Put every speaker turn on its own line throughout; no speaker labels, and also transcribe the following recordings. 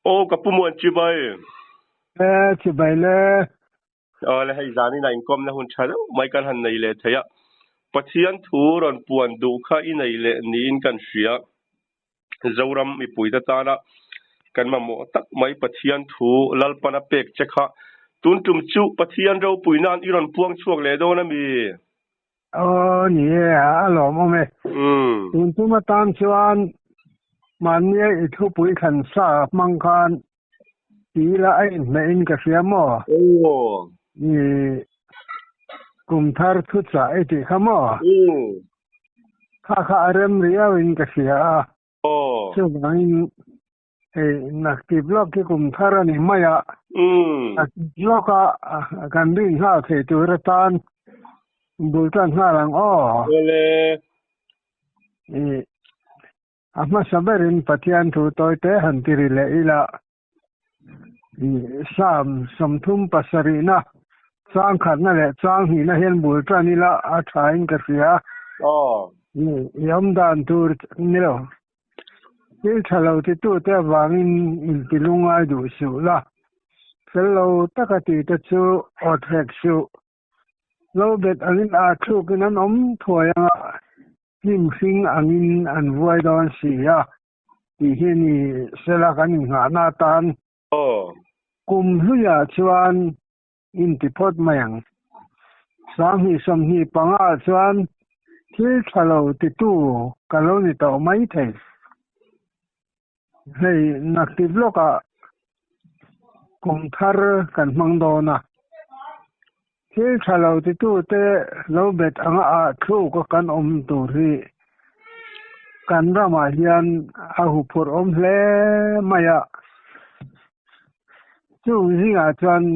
ôกับปุ่มวนจีบาย
จีบเลย
เลยให้จานี่นายคอมนะหุ่นชาร์ลไม่กันหันในเลทเฮียปัจจัยทูรันปวนดูข้าอินในเลนี่อินกันเสียเจ้ารำมีปุ๋ยตาตาละกันมาหมดตักไม่ปัจจัยทูลัลปนาเป็กเจ้าข้าตุนจุ่มจูปัจจัยเราปุ๋ยนั่นอีรันพวงช่วงเลโดนะมี
นี่หล่อมั้งไหมตุนจุ่มตามชวนมันเนี่ยทุบปุ๋ยขันซามังคันปีละไอ้ไม่อินกับเสียหม้อนี่กุมทาร์ทุตสายที่ขโมยข้าเริ่มเรียกอินกับเสียช่วงนั้นนักตีบล็อกที่กุมทาร์นี่ไม่อะนักล็อกกันดิ้งห้าเทตุรตานบุตรห้าหลังอามาสบารินปฏิญาณถูกต่อยเตะหันติริเลอีละสมทุมปัสรินะสร้างขันนั่นแหละสร้างหินเห็นบุตรนี่ละอาชายน์กเสียยอมดานตูร์นี่ละที่ทะเลาะที่ตัวเตะวางอินติลุงไอดูสูละเสร็จแล้วตะกติตะชูอดแหกสูเราเบ็ดอันนี้อาชูกันนั้นถอยยิ่งสิ่งอันนี้อันวัยดอนเสียที่เห็นนี่เสละกันหาหน้าตานกุมหุยาชวนอินทิพดมายังสามหีสมหีปังอาชวนที่ทะเลาะติดตู้กันแล้วนี่ต่อไม่เทให้นักติดโลกะกุมทาร์กันมังโดนะที่ทะเลาะติดตู้เตะเราเบ็ดอังอาทูก็กันตัวที่กันรามาเฮียนอาหุปรเล่ไม่อะจู่ที่อาจารย์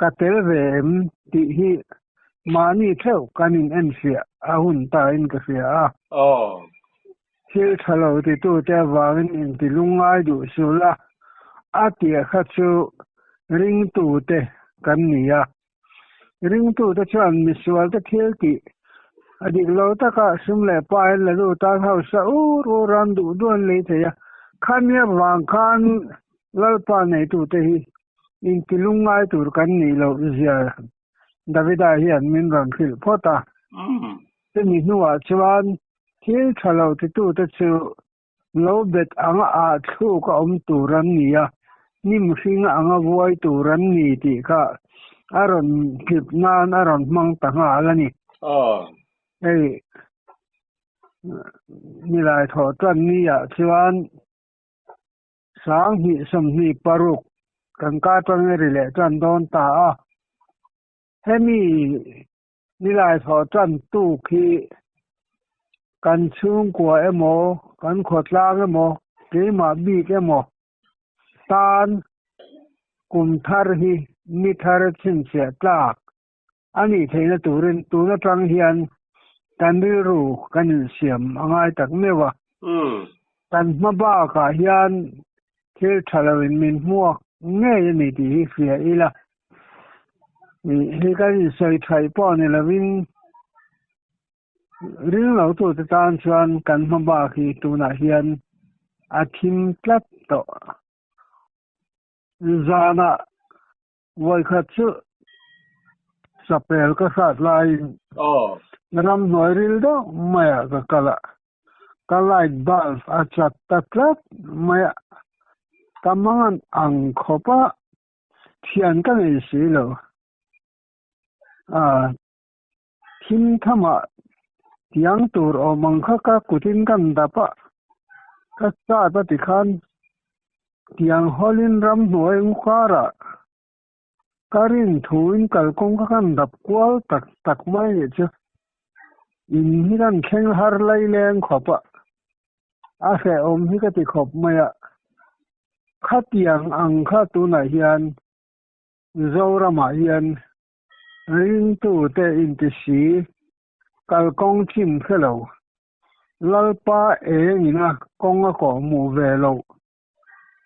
กัตเตอร์เวมที่ฮีมานี่เท่ากันอินเอ็นเสียอาหุนตาอินกเสียที่ทะเลาะติดตู้เตะวางอินที่ลุงไอดูสุละอาเตียขัดสูริงตู้เตะกันนี่อะริงตู้เตะชวนมิสวาลเตะเที่ยวที่อดีตเราตะกะสมเล่ไปแล้วดูตาเขาสะอูรันดูด้วนเลยเถียขันเนี่ยวางขันลัลปาในตู้เตะอินทิลุงไงตู้กันนี่เราเสียดาวิดาเฮียนมินรันฟิลพอตาจะมีหนัวชวนที่ทะเลาะที่ตู้เตะชูเราเบ็ดอ่างอาทูก็ตู้รันนี่อะนี่มุสิงอ่างวัวตู้รันนี่ที่ก็อารมณ์คิดงานอารมณ์มังต่างอะไรนี่นี่ลายถอดจันนี่อ่ะชวนสางหิสมหิปารุกกันกาจังเริเลจันโดนตาเฮมีนี่ลายถอดจันตู้ขี้กันชุงกัวโมกันขดลางโมเกมาบีกโมตานกุมทาร์ฮีมิทาร์ชินเสียตากอันนี้เทนตูรินตูนตรังเฮียนกันไม่รู้กันเสียมง่ายตักไม่ว่ากันมาบ้ากาเฮียนเที่ยวทะเลวินมินมัวเงี้ยนี่ดีเสียอีละนี่กันใส่ไทยป้อนนี่ละวินเรื่องเราตัวตานชวนกันมาบ้าคือตัวนาเฮียนอาทิมพลัดต่อจานะวัยขัดสุสเปลก็สัตว์ลายรำหน่วยริลโดไม่ก็กะลายบาลอาจัดตัดลัดไม่กำมังอังขบะเทียนกันไอ้สิโลทิมธรรมะที่ยังตัวอมังคักกุตินกันดับปะก็ทราบปฏิคันที่ยังฮอลินรำหน่วยอุคาระการินทูอินกัลคงกันดับกวลตักไม่เจออินฮิรันเข่งฮาร์ไลแรงขบะอาเสอมฮิกติขบไม่ขัดยังอังขัดตัวไหนเฮียนเจ้ารามาเฮียนริงตัวเตอินติสีกัลกงชิมเฟลวลัลปาเองนะกงก็มูเวลว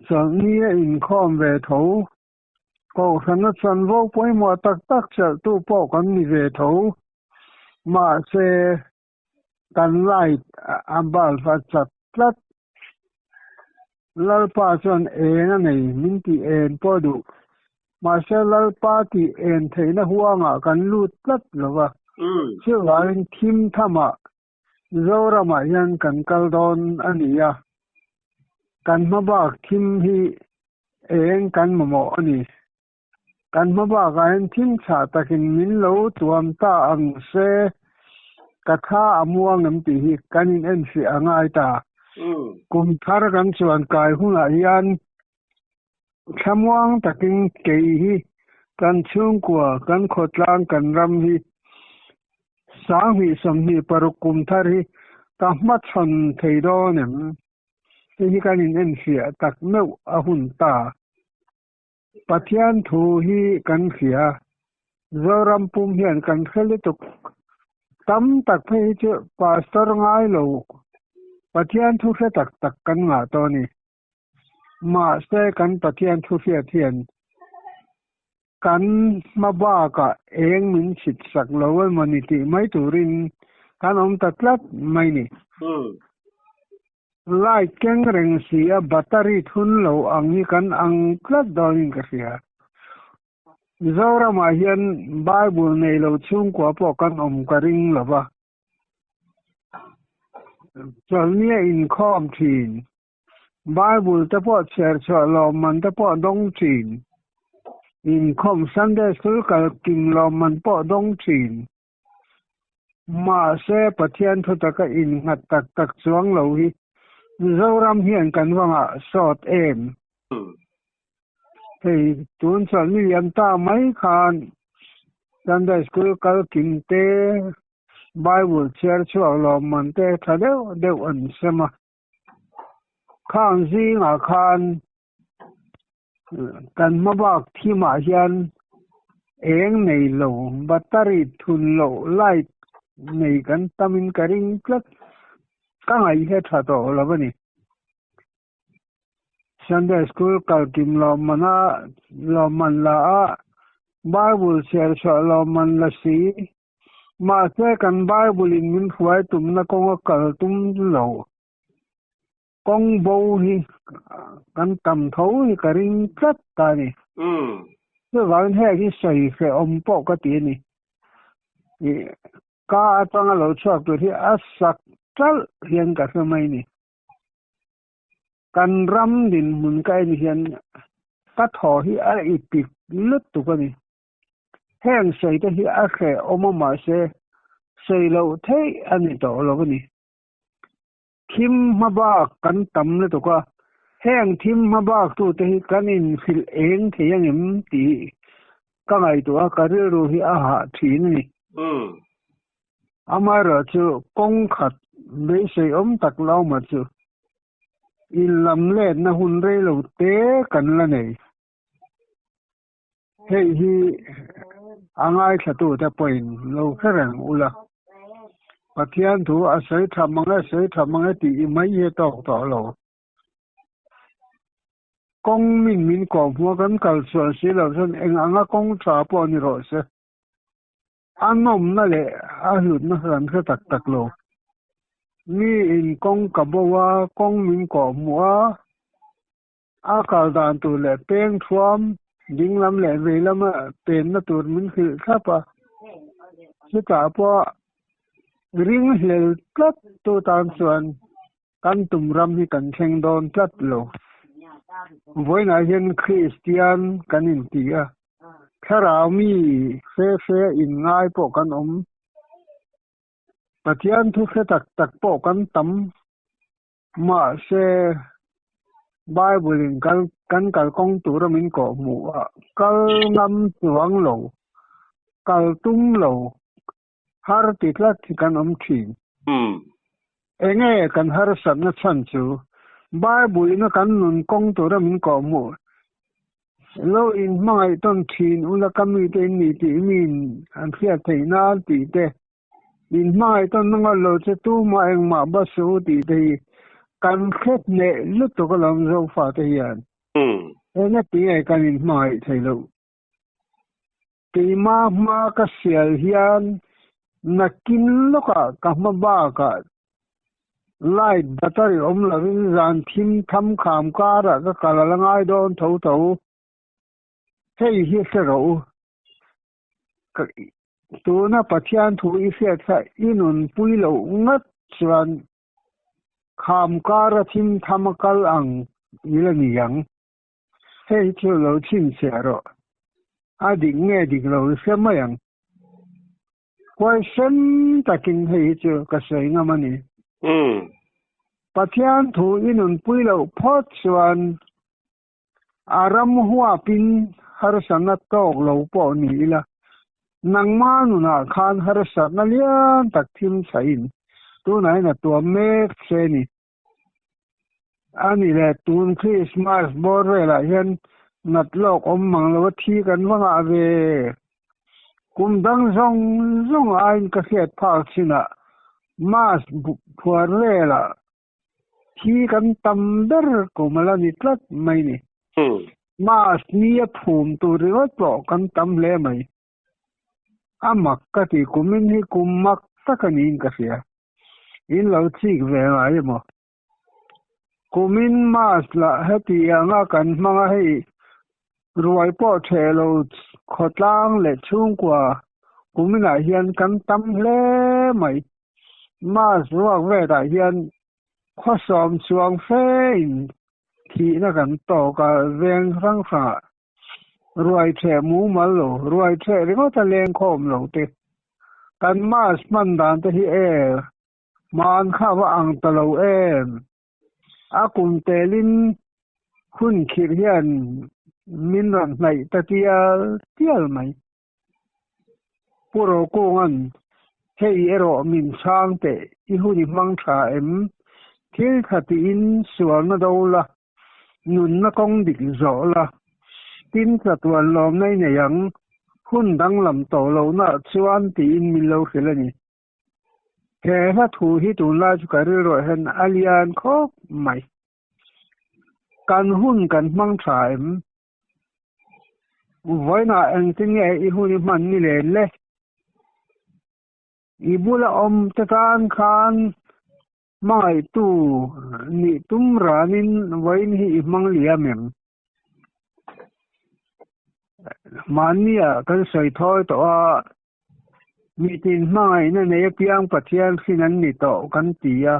ส่วนนี้อินคอมเวทูก็สนับสนุนว่าป่วยหมอตักเจอตู้ปอกันมีเวทูมาเซกันไล่อับบาลฟัดจัดลัด lalpa chuan ena nei min ti en po du ma se lalpa ti en theina huanga kan lut tlat lova chiwain thim thama zorama yan kan kaldon ania kan mabak thim hi eng kan momo ani kan mabak an thim cha takin min lo tuam ta ang se katha amuang am ti hi kanin en si angai ta kum thar kan chuan kai hunga hian thamuang takin kei hi kan chung kwa kan khotlang kan ram hi sang hi som hi parukum thar hi ta mat chon theido nem hi kanin en si tak meu ahun ta pathian thu hi kan khia zoram pum hian kan kheli tuk tam tak phei chu pastor ngai lo pathian thu khe tak tak kan nga to ni ma se kan pathian thu fia thian kan maba ka eng min chit sak lo mani ti mai turin kan om tatlat mai ni lai keng reng sia battery thun lo ang hi kan ang tlat dawin ka sia zora ma hian bible nei lo chung kwa po kan om ka ring lova chalnia in khom thin bible te po cher cho lo man te po dong thin in khom sunday school kal king lo man po dong thin ma se pathian thu ta ka in ngat tak tak chuang lo hi zoram hian kan wanga sot em thei tun chal ni yam ta mai khan sunday school kal king te bible cher cho lo man te thadeu deu an sema khang zi nga khan kan mabak thima hian eng nei lo battery thun lo light nei kan tamin karing tlat ka ngai he thato lawani sunday school kalkim lo mana lo man la a bible share so lo man la si ma se kan bible in min huai tum na kong kal tum lo kong bo hi kan tam tho hi karing tlat ta ni so van he hi sai fe om po ka ti ni ka atang lo chok tu hi asak tal hian ka mai ni kan ram din mun kai ni hian ka tho hi a ipik lut tu ka ni heng sei te hi a khe oma ma se sei lo thei ani to lo ni thim ma ba kan tam le to ka heng thim ma ba tu te hi kan in fil eng theyang em ti ka ngai to a ka ru hi a ha thi ni amara chu kong khat me sei om tak lau ma chu in lam le na hun re lo te kan la nei hei hi angai thatu ta point lo kharang ula pathian thu a sei thamanga ti mai he to lo kong min ko mo kan kal so si lo son eng anga kong tha po ni ro se anom na le a hlut na ran kha tak lo ni in kong kabawa kong min ko mua a kal dan tu le peng thuam ding lam le ve lam pen na tur min khil khapa si ta po ring hlel tlat tu tan chuan kan tum ram hi kan theng don tlat lo voi na hian christian kanin tia kharami fe in ngai po kan om pathian thu khe tak po kan tam ma se bible in kan kal kong tur min ko mu kal ngam chuang lo kal tum lo har ti tlat kan om thin enge kan har san na chan chu bible in kan nun kong tur min ko mu lo in mai ton thin ula kami te ni ti min an khia theina ti te in mai ton nga lo che tu ma eng ma ba su ti te kan khet ne lu to ko lam zo fa te yan ena ti ai kan in mai thei lo ti ma ka sial hian nakin lo ka ma ba ka light battery la zan thim tham kham ka ra ka kala langai don tho hei hi se ro tu na pathian thu I se tha inun pui lo ngat chuan kham ka ra thim thamakal ang ilani yang hei chu lo chin se ro a ding nge ding lo se ma yang kwai sen takin hei chu ka sei ngamani pathian thu inun pui lo phot chuan aram huwa pin har sanat tok lo po ni la nang manu na khan har sanat lian tak thim sain tu nai na tua mek se ni ani le tun Christmas bor ve la hian nat lok om mang lo thi kan wanga ve kum dang zong ain ka khet phak china mas phuar le la thi kan tam dar ko mala ni tlat mai ni mas ni phum tu ri to kan tam le mai amak ka ti kumin hi kumak takanin ka sia in lo chik ve ai mo kumin mas la heti anga kan manga hei ruai po thelo khotlang le chung kwa kumina hian kan tam hle mai mas ruak ve da hian khosom chuang fein thi na kan to ka veng rang sa ruai the mu mal lo ruai the ri ko ta leng khom lo te kan mas man dan te hi man kha wa ang ta lo akum telin hun khir hian min ran nai ta tial mai puro ko ngan hei ero min sang te I huni mang tha thil khati in sual na dola nun na kong dik zo la tin sa tuan lom nei ne yang hun dang lam to lo na chuan ti in min lo khilani he ha thu hi tu la chu ka ro hen alian khop mai kan hun kan mang tha voina ang tinge I huni man ni le ibula te tan khan mai tu ni tum ranin voin hi mang liamem mania kan soi thoi to mitin mai na ne piang pathian khinan ni to kan tia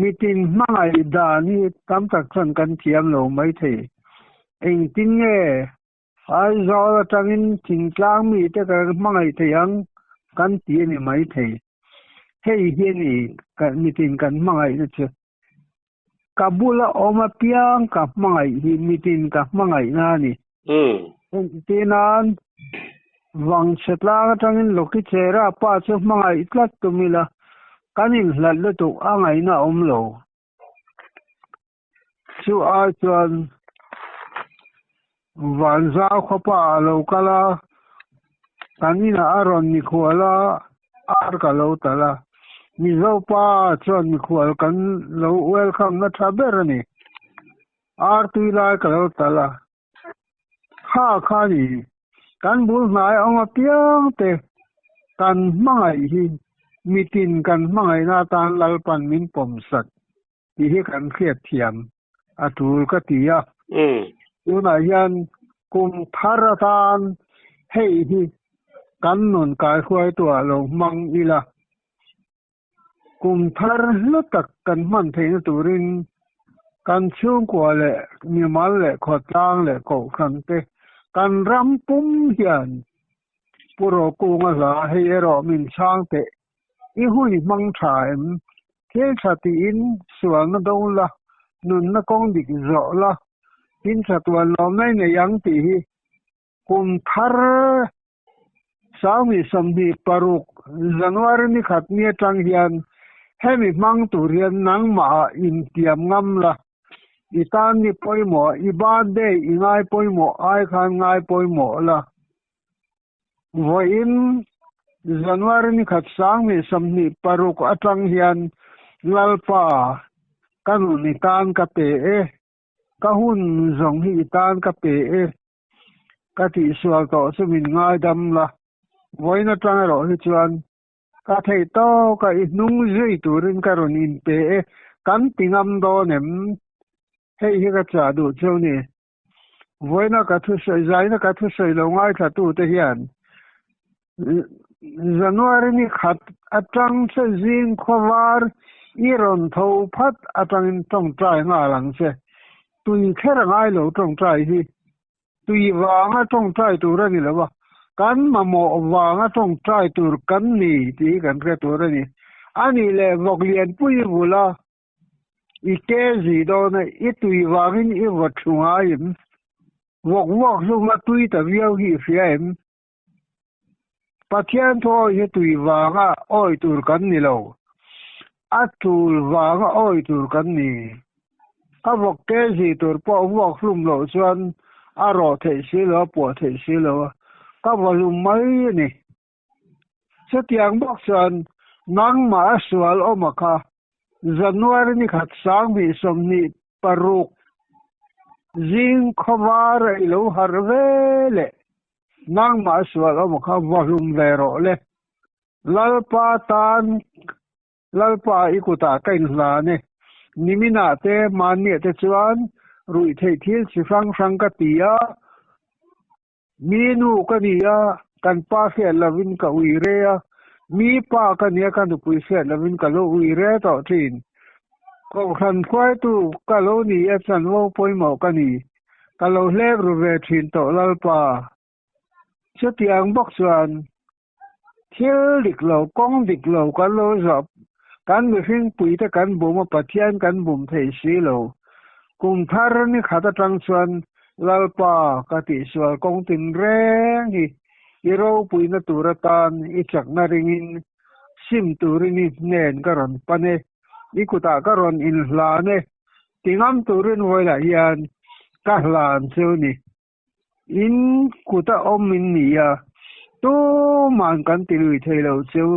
mitin mai da ni tam tak chon kan thiam lo mai the eng tin nge ai zo tangin tin tlang mi te ka mai the yang kan ti ni mai the hei hi ni kan mitin kan mai na che kabula oma piang ka mai hi mitin ka mai na ni tinan wang chetla tangin loki chera pa che mai itlat tumila kanin hlallu tu angai na omlo chu a chuan van za khopa lo kala kanina aron ni khuala ar ka lo tala ni zo pa chuan ni khual kan lo welcome na thaber ni ar tuila ka lo tala kha ni kan bul nai ong piang te kan mangai hi mitin kan mangai na tan lalpan min pom sat hi kan khiat thiam atul ka tia una hian kum tharatan hei hi kan non kai khoi to lo mang ila kum thar lutak kan man thein turin kan chung kwa le mi mal le khotang le ko khan te kan ram pum hian puro ku nga la hei ero min chang te I hui mang thaim thil thati in sual na do la nun na kong dik zo la tin thatuan lom nai ne yang ti hi kum thar sami sambi paruk January ni khat ni tang hian hemi mang turian nang ma in tiam ngam la itan ni poimo iban de ingai poimo ai khan ngai poimo la voin January ni khat sang mi samni paruk atang hian lalpa kanu ni tan ka pe ka hun zong hi tan ka pe ka ti sual to sumin ngai dam la voina tang ro hi chuan ka thei to ka I nung zui turin karon in pe kan pingam do nem hei hi ka cha du cheu ni voina ka thu sei zaina ka thu sei lo ngai tha tu te hian January ni khat atang se jing khowar iron tho phat atang in tong trai nga lang se tui khera ngai lo tong trai hi tui wanga tong trai tu ra ni lawa kan mamo wanga tong trai tur kan ni ti kan re tu ra ni ani le voglian pui bula I ke ji do na I tui wangin I wathunga im wok lu ma tui ta viau hi fiam pathian tho hi tui wanga oi tur kan ni lo atul wanga oi tur kan ni a vok ke ji tur po wok lum lo chuan a ro thei si lo po thei si lo ka volum mai ni se tiang bok chuan nang ma sual o ma kha January ni khat sang bi som ni paruk jing khowar lo harvele nang ma sual o ma kha volum vero le lalpa ikuta kain hla ne nimina te mani te chuan rui thei thil chi frang ka tia minu ka nia kan pa fe lovin ka uire a mi pa ka nia kan pui fe lovin ka lo uire to thin ko khan khwai tu ka lo ni a chan wo poi mo ka ni ka lo le ru ve thin to lalpa chutiang bok chuan thil dik lo kong dik lo ka lo zop kan mi hring pui te kan bum pathian kan bum thei si lo kum thar ni khata tang chuan lalpa ka ti sual kong tin reng hi I ro pui na turatan I chak na ringin sim turin nen karon pane I kuta karon in hlane tingam turin hoila hian ka hlan cheu ni in kuta omin ni ya tu man kan tilui theilo cheu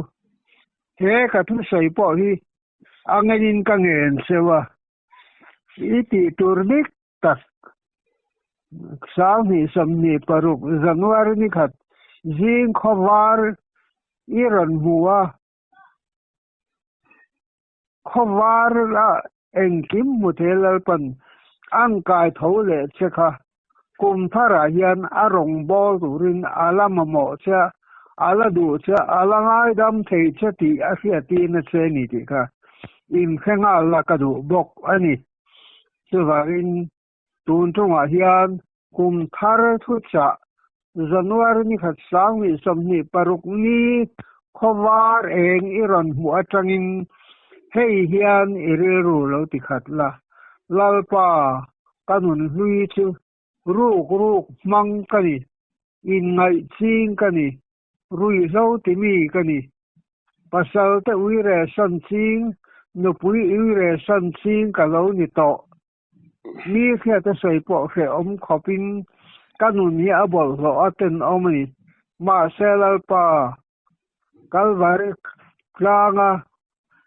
he ka thu sei po hi angenin ka ngen sewa iti turnik tak sang ni som ni paruk January ni khat jing khowar iron huwa khowar la engkim mutelal pan angkai thole chekha kum thara hian arong bol turin alamamo cha ala du cha alangai dam thei chati afiati na cheni ti kha in khenga la ka du bok ani chuwarin tun tonga hian kum thar thu cha January ni khat sang ni som ni paruk ni khowar eng iron hu atangin hei hian iriru lo ti khat la lalpa kanun hui chu ruk mang kani in ngai ching kani rui zo ti mi kani pasal te uire san ching no pui uire san ching ka lo ni to mi khe ta sei po khe om khopin kanun ni abol lo aten omani ma selal pa kalvar klanga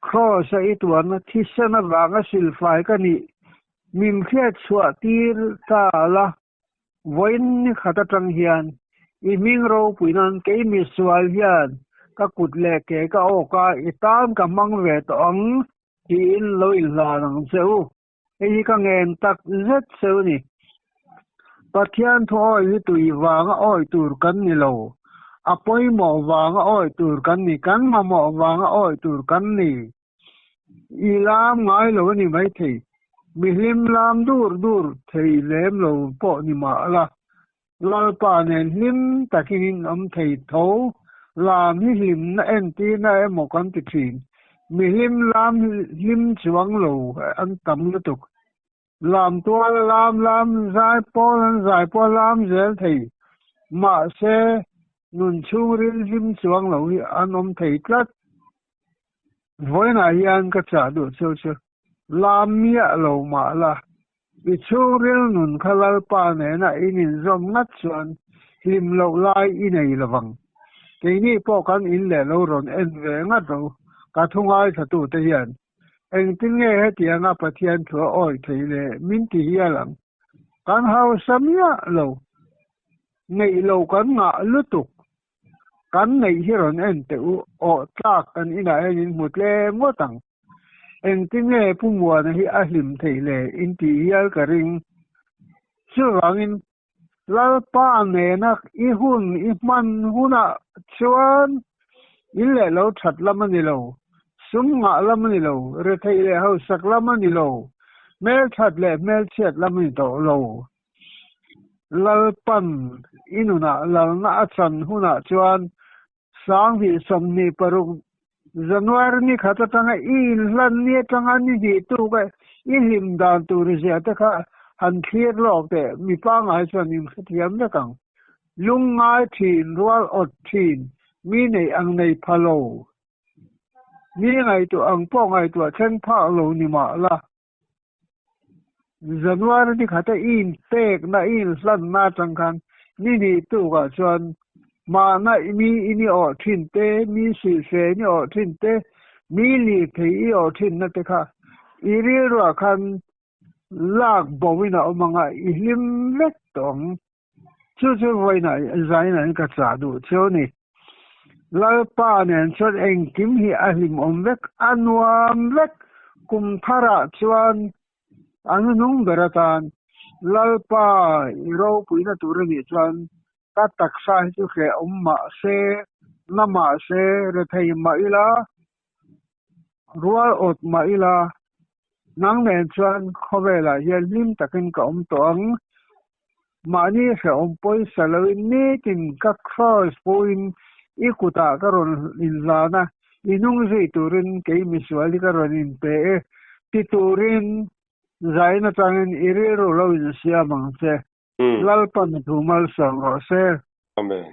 cross ituan thisana wanga silfai kani mim khe chua tir ta la voin ni khata tang hian I ming ro puinan ke mi sual hian ka kutle ke ka o ka itam ka mang ve to ang ti in lo in la nang seu ei ka ngen tak zet seu ni pathian thoi tui wanga oi tur kan ni lo apoi mo wanga oi tur kan ni kan ma mo wanga oi tur kan ni ilam ngai lo ni mai thei mihlim lam dur thei lem lo po ni ma la lalpa nen hlim takin om thei tho lam hi hlim na en ti na emo kan ti thin mihlim lam hlim chuang lo an tam lu tuk lam to lam zai po lam zel thei ma se nun chung rin hlim chuang lo hi an om thei tlat voina hian ka cha du chu lam mia lo ma la I churil nun khalal pa ne na inin zom ngat chuan hlim lo lai I nei lawang ke ni po kan in le lo ron en ve ngat ro ka thungai thatu te hian eng tin nge he tianga pathian thua oi theile min ti hialang kan hau samia lo nei lo kan nga lutuk kan nei hiron en te u o tlak kan ina en mutle motang eng tinge pumwa na hi ahlim theile inti hial karing chuwangin lalpa ne na I hun I man huna chuan ille lo that lamani lo sumnga lamani lo re theile ho sak lamani lo mel that le mel chet lamani to lo lalpan inuna lalna achan huna chuan sang hi somni paruk January ni khata tanga in lan ni tanga ni di tu ka ilim dan tu ri ja ta kha han thir lok te mi pa ngai chuan in thiam na kang lung ngai thin rual ot thin mi nei ang nei phalo mi ngai tu ang po ngai tu chen pha lo ni ma la January ni khata in tek na in lan na chang khan ni tu ka chuan mà na mi ini o thin te mi si se ni o thin te mi li thei o thin na te kha iri ro khan lak bowina o manga ihlim lek tong chu voina zaina ka cha du choni lalpa nen chot eng kim hi ahlim om lek anwam lek kum thara chuan anung beratan lalpa iro puina turani chuan ta taksa chu khe umma se nama se re thei ma ila rual ot ma ila nang nen chuan khowela yelim takin ka tong mani khe poi salawin ni tin ka cross point ikuta karon in lana inung zai turin ke miswali karon in pe ti turin zaina tangin iriro lo in siamang se lalpan thumal sang ro se
Amen.